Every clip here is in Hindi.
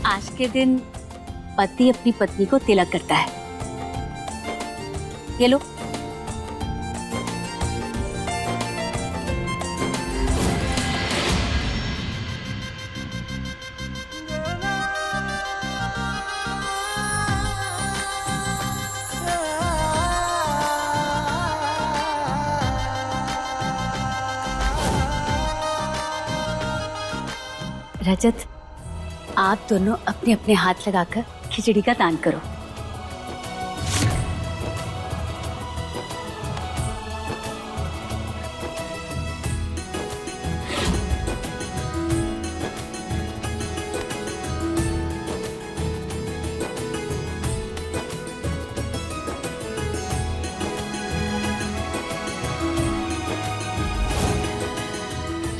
आज के दिन पति अपनी पत्नी को तिलक करता है। ये लो। रजत, आप दोनों अपने अपने हाथ लगाकर खिचड़ी का दान करो।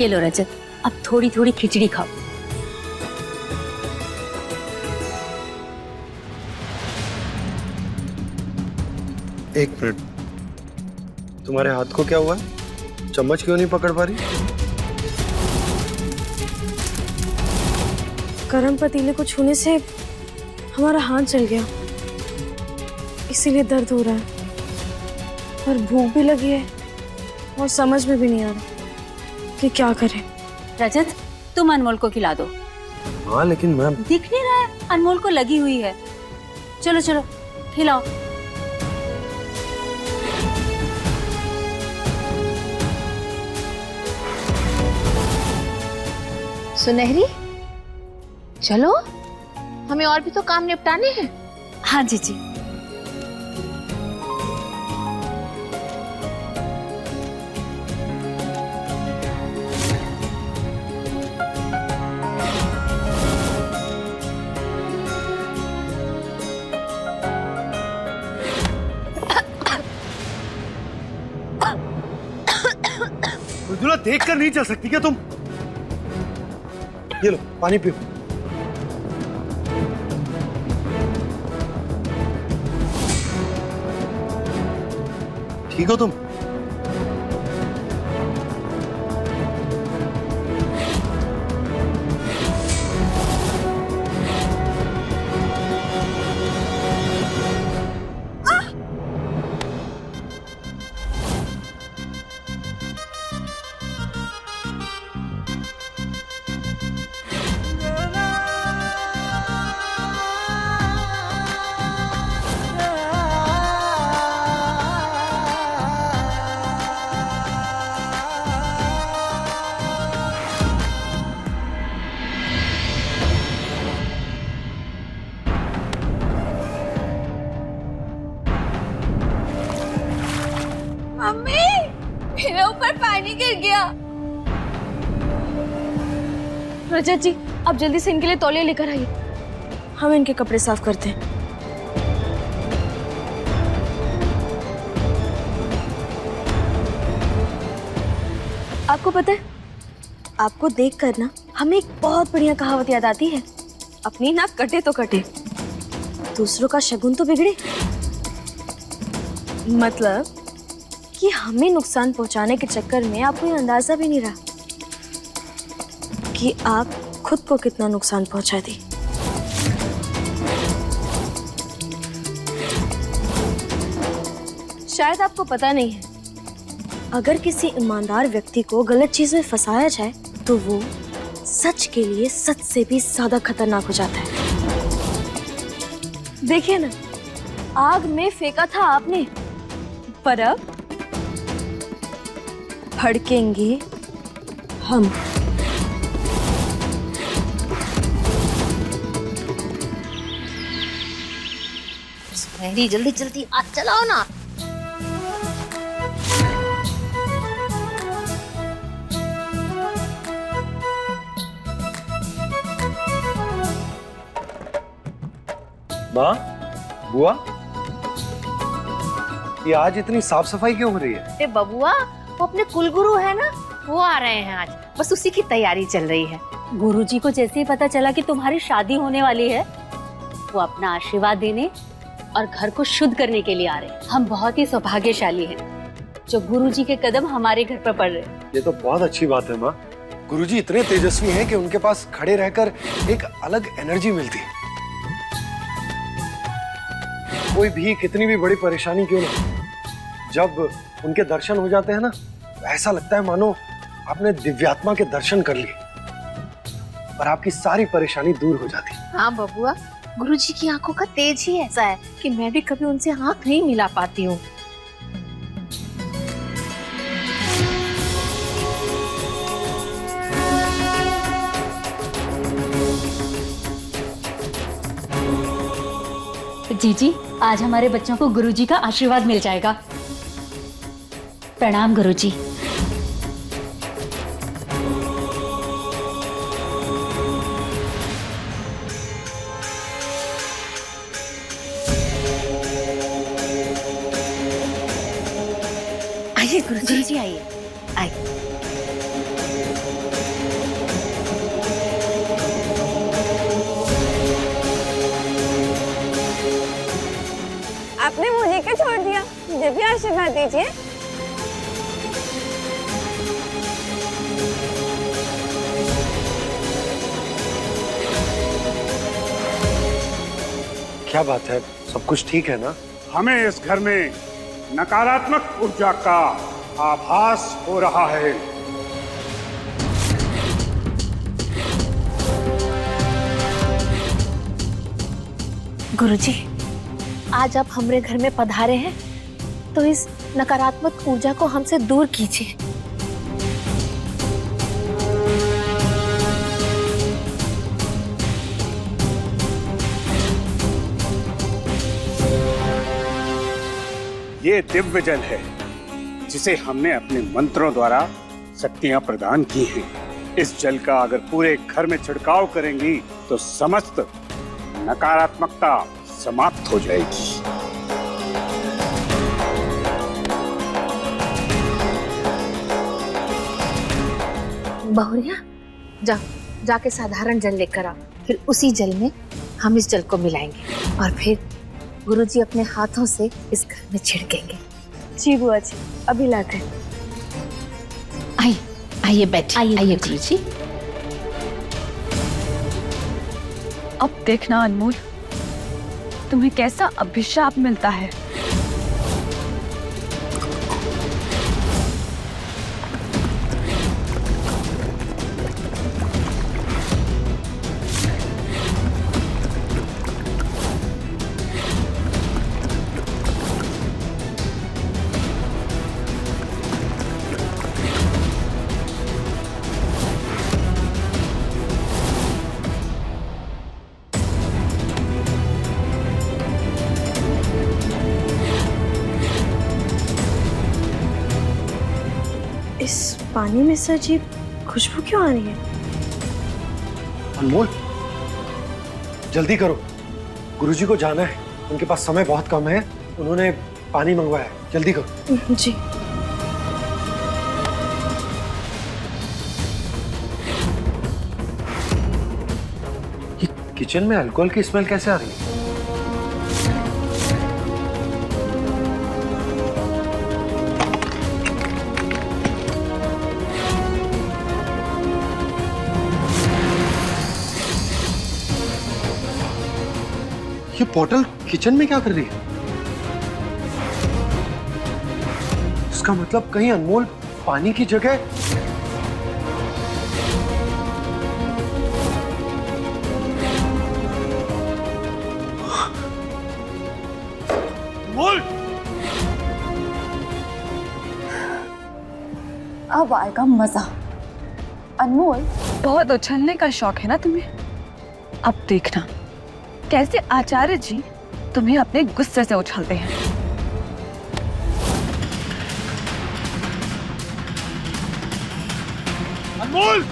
ये लो रजत, अब थोड़ी थोड़ी खिचड़ी खाओ। एक मिनट, तुम्हारे हाथ को क्या हुआ? चम्मच क्यों नहीं पकड़ पा रही? गरम पतीले को छूने से हमारा हाथ जल गया, इसीलिए दर्द हो रहा है। और भूख भी लगी है और समझ में भी नहीं आ रहा कि क्या करें। रजत, तुम अनमोल को खिला दो। हाँ लेकिन मैम, दिख नहीं रहा है, अनमोल को लगी हुई है। चलो चलो खिलाओ। सुनहरी, चलो, हमें और भी तो काम निपटाने हैं। हाँ जी जी। मृदुला, देख कर नहीं चल सकती क्या तुम? ये लो पानी पियो। ठीक हो तुम? मम्मी, मेरे ऊपर पानी गिर गया। रजत जी, आप जल्दी से इनके लिए तौलिया लेकर आइए, हम इनके कपड़े साफ करते हैं। आपको पता है, आपको देखकर ना हमें एक बहुत बढ़िया कहावत याद आती है, अपनी नाक कटे तो कटे, दूसरों का शगुन तो बिगड़े। मतलब कि हमें नुकसान पहुंचाने के चक्कर में आपको ये अंदाजा भी नहीं रहा कि आप खुद को कितना नुकसान पहुंचा दी। शायद आपको पता नहीं है, अगर किसी ईमानदार व्यक्ति को गलत चीज में फंसाया जाए तो वो सच के लिए सच से भी ज्यादा खतरनाक हो जाता है। देखिए ना, आग में फेंका था आपने, पर अब भड़केंगे हम। सुनहरी, जल्दी जल्दी आग चलाओ ना। माँ, बुआ, ये आज इतनी साफ सफाई क्यों हो रही है? अरे बबुआ, वो अपने कुलगुरु है ना, वो आ रहे हैं आज, बस उसी की तैयारी चल रही है। गुरुजी को जैसे ही पता चला कि तुम्हारी शादी होने वाली है, वो अपना आशीर्वाद देने और घर को शुद्ध करने के लिए आ रहे हैं। हम बहुत ही सौभाग्यशाली हैं जो गुरुजी के कदम हमारे घर पर पड़ रहे हैं। ये तो बहुत अच्छी बात है माँ। गुरुजी इतने तेजस्वी हैं कि उनके पास खड़े रहकर एक अलग एनर्जी मिलती है। कोई भी कितनी भी बड़ी परेशानी क्यों ना, जब उनके दर्शन हो जाते हैं ना, ऐसा लगता है मानो आपने दिव्यात्मा के दर्शन कर लिए और आपकी सारी परेशानी दूर हो जाती है। हाँ बबुआ, गुरुजी की आंखों का तेज ही ऐसा है कि मैं भी कभी उनसे आंख नहीं मिला पाती हूँ। जीजी, आज हमारे बच्चों को गुरुजी का आशीर्वाद मिल जाएगा। प्रणाम गुरुजी। आइए गुरुजी। जी आइए। आइए। आपने मुझे क्यों छोड़ दिया? मुझे भी आशीर्वाद दीजिए। क्या बात है, सब कुछ ठीक है ना? हमें इस घर में नकारात्मक ऊर्जा का आभास हो रहा है। गुरुजी, आज आप हमारे घर में पधारे हैं तो इस नकारात्मक ऊर्जा को हमसे दूर कीजिए। ये दिव्य जल है जिसे हमने अपने मंत्रों द्वारा शक्तियां प्रदान की हैं। इस जल का अगर पूरे घर में छिड़काव करेंगी तो समस्त नकारात्मकता समाप्त हो जाएगी। बहुरिया, जाके साधारण जल लेकर आओ। फिर उसी जल में हम इस जल को मिलाएंगे और फिर गुरुजी अपने हाथों से इस घर में छिड़केंगे। जी बुआ जी, अभी लाते। आइए बैठिए। आइए गुरुजी। अब देखना अनमोल, तुम्हें कैसा अभिशाप मिलता है। इस पानी में से अजीब खुशबू क्यों आ रही है? अनमोल, जल्दी करो, गुरुजी को जाना है, उनके पास समय बहुत कम है, उन्होंने पानी मंगवाया है, जल्दी करो। जी। ये किचन में अल्कोहल की स्मेल कैसे आ रही है? ये बॉटल किचन में क्या कर रही है? इसका मतलब कहीं अनमोल पानी की जगह अनमोल! अब आएगा मजा। अनमोल, बहुत उछलने का शौक है ना तुम्हें? अब देखना कैसे आचार्य जी तुम्हें अपने गुस्से से उछलते हैं। अनमोल!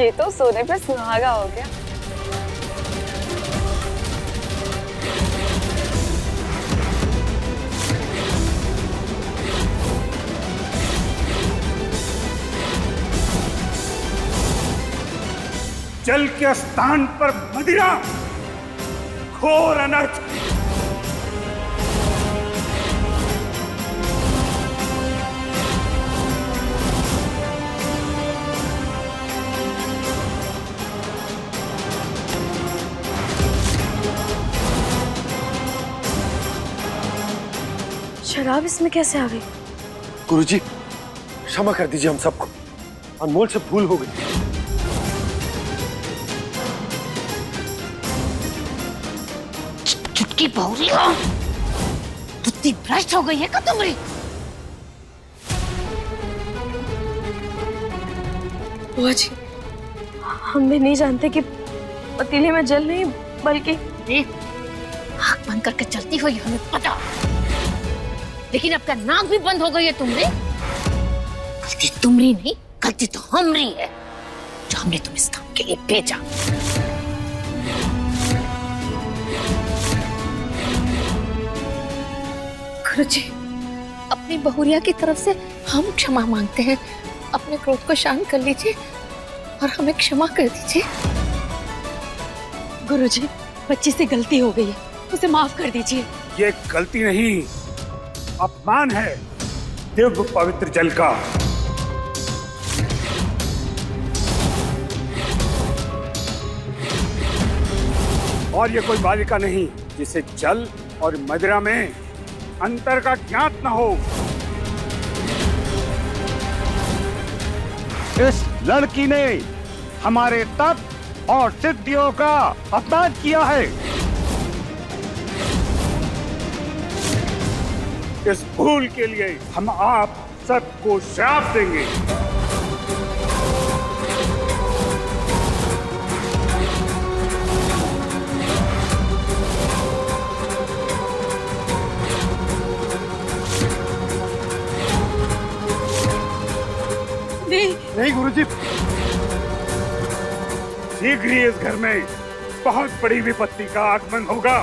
ये तो सोने पे सुहागा हो गया। जल के स्थान पर मदिरा, घोर अनर्थ। शराब इसमें कैसे आ गई? गुरुजी, क्षमा कर दीजिए हम सबको, अनमोल से भूल हो गई। चुटकी बहुरिया, बुद्धि भ्रष्ट हो गई है क्या तुम्हारी? बुआ जी, हम भी नहीं जानते कि पतीले में जल नहीं बल्कि आँख बंद करके चलती हुई हमें पता, लेकिन अब का नाक भी बंद हो गई है तुमने। गलती तुम्हारी नहीं, गलती तो हमारी है जो हमने तुम्हें इस काम के लिए भेजा। गुरुजी, अपनी बहुरिया की तरफ से हम क्षमा मांगते हैं। अपने क्रोध को शांत कर लीजिए और हमें क्षमा कर दीजिए। गुरुजी, बच्ची से गलती हो गई है, उसे माफ कर दीजिए। ये गलती नहीं, अपमान है दिव्य पवित्र जल का। और ये कोई बालिका नहीं जिसे जल और मदिरा में अंतर का ज्ञात न हो। इस लड़की ने हमारे तप और सिद्धियों का अपमान किया है। इस भूल के लिए हम आप सबको श्राप देंगे। नहीं गुरुजी, शीघ्र ही इस घर में बहुत बड़ी विपत्ति का आगमन होगा।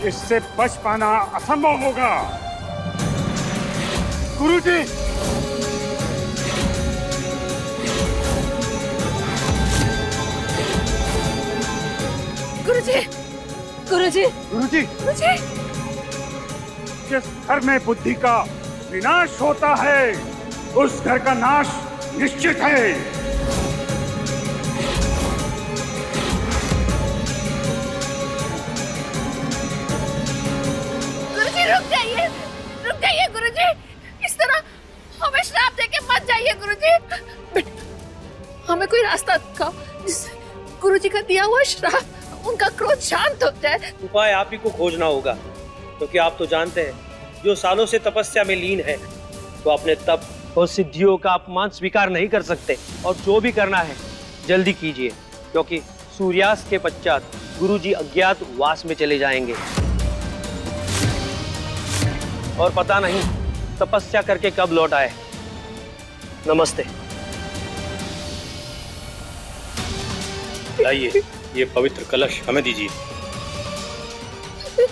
इससे बच पाना असंभव होगा। गुरुजी, गुरुजी, गुरुजी, गुरुजी, गुरुजी, जिस घर में बुद्धि का विनाश होता है उस घर का नाश निश्चित है। गुरुजी रुक जाइए गुरुजी, इस तरह हमें श्राप देके मत जाइए गुरुजी। बेटा, हमें कोई रास्ता दिखाओ जिससे गुरुजी का दिया हुआ श्राप, उनका क्रोध शांत हो जाए। उपाय आप ही को खोजना होगा, क्योंकि आप तो जानते हैं जो सालों से तपस्या में लीन है तो अपने तप और सिद्धियों का अपमान स्वीकार नहीं कर सकते। और जो भी करना है जल्दी कीजिए, क्योंकि सूर्यास्त के पश्चात गुरुजी अज्ञात वास में चले जाएंगे और पता नहीं तपस्या करके कब लौट आए। नमस्ते। लाइए ये पवित्र कलश हमें दीजिए।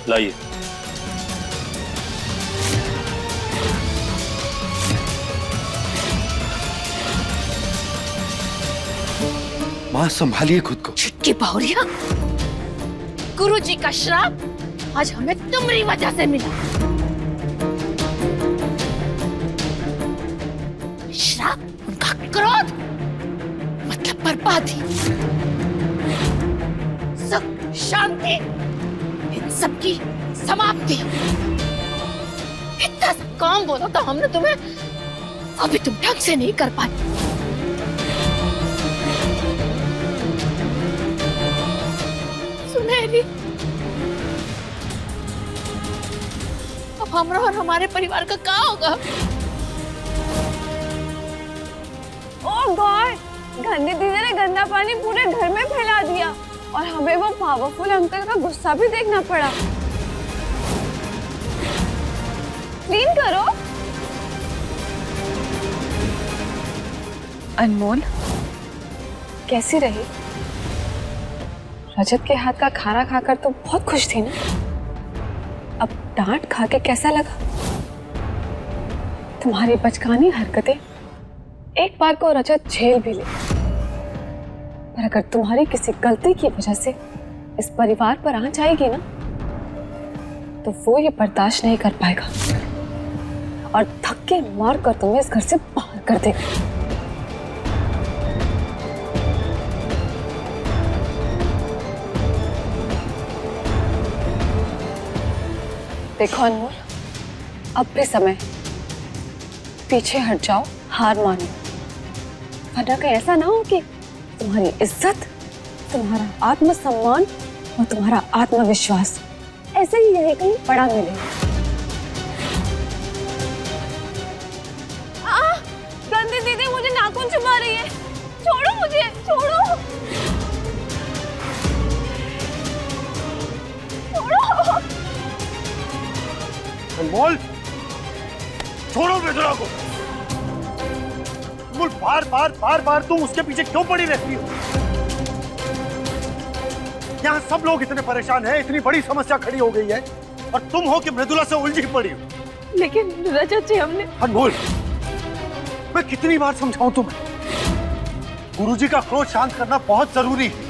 लाइए। माँ संभालिए खुद को। छुटकी बहुरिया, गुरुजी का श्राप आज हमें तुम्हारी वजह से मिला। श्राप, उनका क्रोध मतलब बर्बादी, सुख शांति, इन सबकी समाप्ति। इतना सा काम बोला था हमने तुम्हें, अभी तुम ढंग से नहीं कर पाए। सुनहरी, अब हमरा और हमारे परिवार का क्या होगा? ओ गॉड, गंदी दीदी ने गंदा पानी पूरे घर में फैला दिया और हमें वो पावरफुल अंकल का गुस्सा भी देखना पड़ा। क्लीन करो। अनमोल कैसी रही? रजत के हाथ का खाना खाकर तो बहुत खुश थी ना, अब डांट खा के कैसा लगा? तुम्हारी बचकानी हरकतें एक बार को रजत झेल भी ले, पर अगर तुम्हारी किसी गलती की वजह से इस परिवार पर आंच आएगी ना, तो वो ये बर्दाश्त नहीं कर पाएगा और धक्के मार कर तुम्हें इस घर से बाहर कर देगा। देखो अनमोल, अब भी समय, पीछे हट जाओ, हार मानो, वरना कहीं ऐसा ना हो कि तुम्हारी इज्जत, तुम्हारा आत्मसम्मान और तुम्हारा आत्मविश्वास ऐसे ही यही कहीं पड़ा मिले। गंदी दीदी मुझे नाखून चुमा रही है, छोड़ो मुझे, छोड़ो, छोड़ो। अनमोल, छोड़ो मृदुला को। अनमोल, बार बार तुम उसके पीछे क्यों पड़ी रहती हो? यहाँ सब लोग इतने परेशान हैं, इतनी बड़ी समस्या खड़ी हो गई है और तुम हो कि मृदुला से उलझी पड़ी हो। लेकिन रजत जी हमने। अनमोल, मैं कितनी बार समझाऊं तुम्हें? गुरुजी का क्रोध शांत करना बहुत जरूरी है।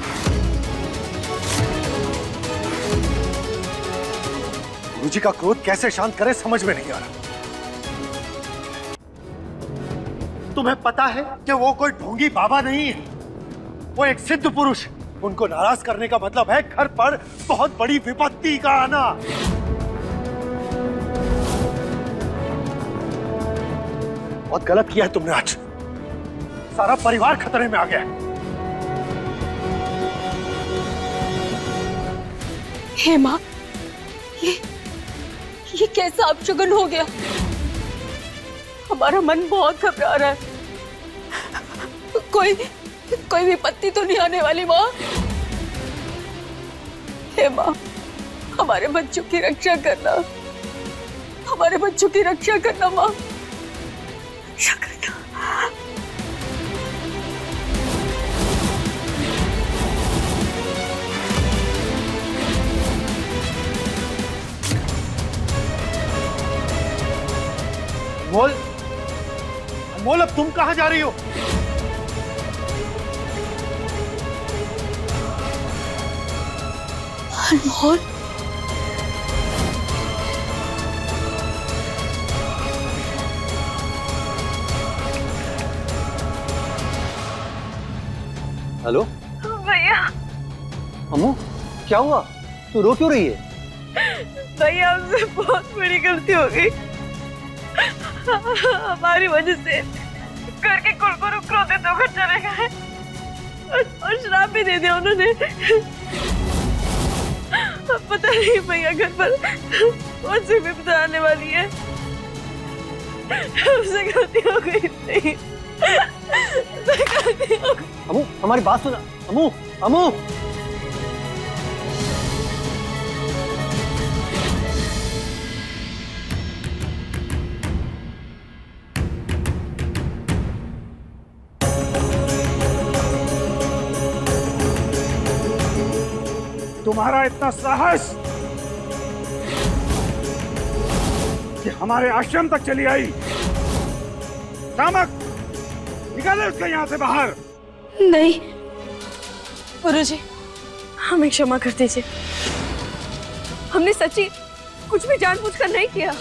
गुरुजी का क्रोध कैसे शांत करे समझ में नहीं आ रहा। तुम्हें पता है कि वो कोई ढोंगी बाबा नहीं है, वो एक सिद्ध पुरुष है। उनको नाराज करने का मतलब है घर पर बहुत बड़ी विपत्ति का आना। बहुत गलत किया है तुमने आज, सारा परिवार खतरे में आ गया है। हे माँ, ये कैसा अपशगुन हो गया? हमारा मन बहुत घबरा रहा है। कोई विपत्ति तो नहीं आने वाली माँ? हे माँ, हमारे बच्चों की रक्षा करना, हमारे बच्चों की रक्षा करना माँ, रक्षा करना। अनमोल, अनमोल, अब तुम कहां जा रही हो? अनमोल, हेलो भैया। अम्मू, क्या हुआ? तू रो क्यों रही है? भैया, हमसे बहुत बड़ी गलती हो गई। हमारी वजह से घर के कुलगुरु क्रोधित होकर चले गए और श्राप भी दे दिया उन्होंने। पता नहीं भैया, घर पर कौन सी विपदा आने वाली है। हमसे गलती हो गई। नहीं, गलती हो गई। अम्मू, हमारी बात सुना। अम्मू, अम्मू, तुम्हारा इतना साहस कि हमारे आश्रम तक चली आई। शामक, निकाले उसको यहाँ से बाहर। नहीं गुरुजी, हमें क्षमा कर दीजिए। हमने सच्ची कुछ भी जानबूझकर नहीं किया।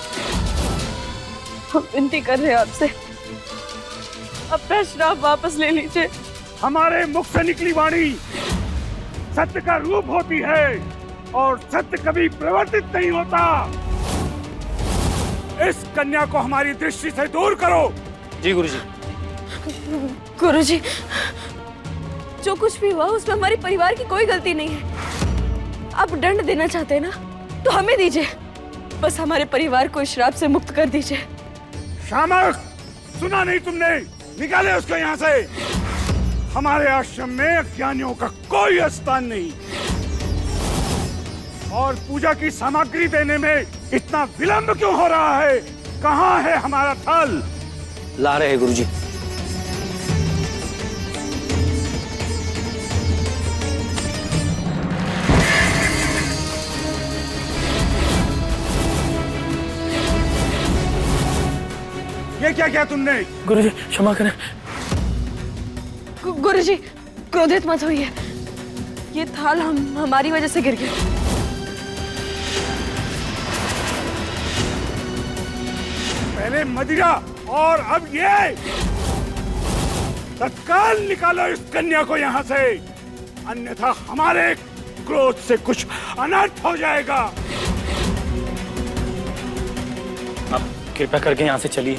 हम विनती कर रहे हैं आपसे, अपना श्राप वापस ले लीजिए। हमारे मुख से निकली वाणी सत्य का रूप होती है और सत्य कभी परिवर्तित नहीं होता। इस कन्या को हमारी दृष्टि से दूर करो। जी गुरुजी। गुरुजी, जो कुछ भी हुआ उसमें हमारे परिवार की कोई गलती नहीं है। आप दंड देना चाहते हैं ना, तो हमें दीजिए। बस हमारे परिवार को इस श्राप से मुक्त कर दीजिए। शामक, सुना नहीं तुमने? निकाले उसको यहाँ से। हमारे आश्रम में अज्ञानियों का कोई स्थान नहीं और पूजा की सामग्री देने में इतना विलंब क्यों हो रहा है? कहाँ है हमारा थल? ला रहे हैं गुरुजी। ये क्या किया तुमने? गुरुजी क्षमा करें। गुरुजी क्रोधित मत होइए, ये थाल हमारी वजह से गिर गया। पहले मदिरा और अब ये। तत्काल निकालो इस कन्या को यहाँ से, अन्यथा हमारे क्रोध से कुछ अनर्थ हो जाएगा। आप कृपया करके यहाँ से चलिए।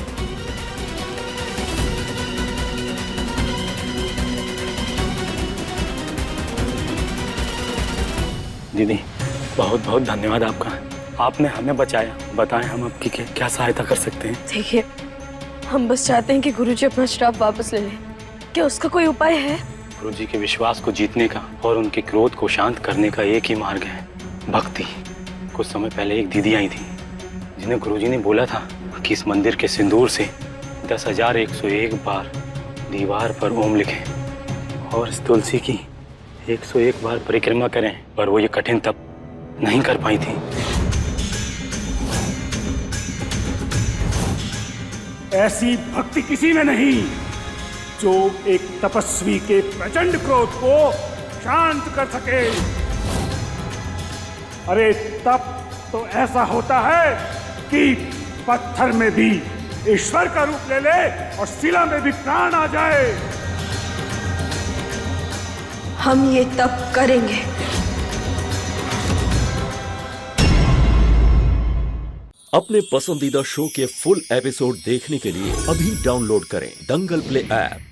दीदी बहुत बहुत धन्यवाद आपका, आपने हमें बचाया। बताएं हम आपकी क्या सहायता कर सकते हैं? देखिए, हम बस चाहते हैं कि गुरुजी अपना श्राप वापस ले लें। क्या उसका कोई उपाय है? गुरुजी के विश्वास को जीतने का और उनके क्रोध को शांत करने का एक ही मार्ग है, भक्ति। कुछ समय पहले एक दीदी आई थी जिन्हें गुरुजी ने बोला था कि इस मंदिर के सिंदूर से 10,101 बार दीवार पर ओम लिखें और इस तुलसी की 101 बार परिक्रमा करें, पर वो ये कठिन तप नहीं कर पाई थी। ऐसी भक्ति किसी में नहीं जो एक तपस्वी के प्रचंड क्रोध को शांत कर सके। अरे तप तो ऐसा होता है कि पत्थर में भी ईश्वर का रूप ले ले और शिला में भी प्राण आ जाए। हम ये तप करेंगे। अपने पसंदीदा शो के फुल एपिसोड देखने के लिए अभी डाउनलोड करें दंगल प्ले ऐप।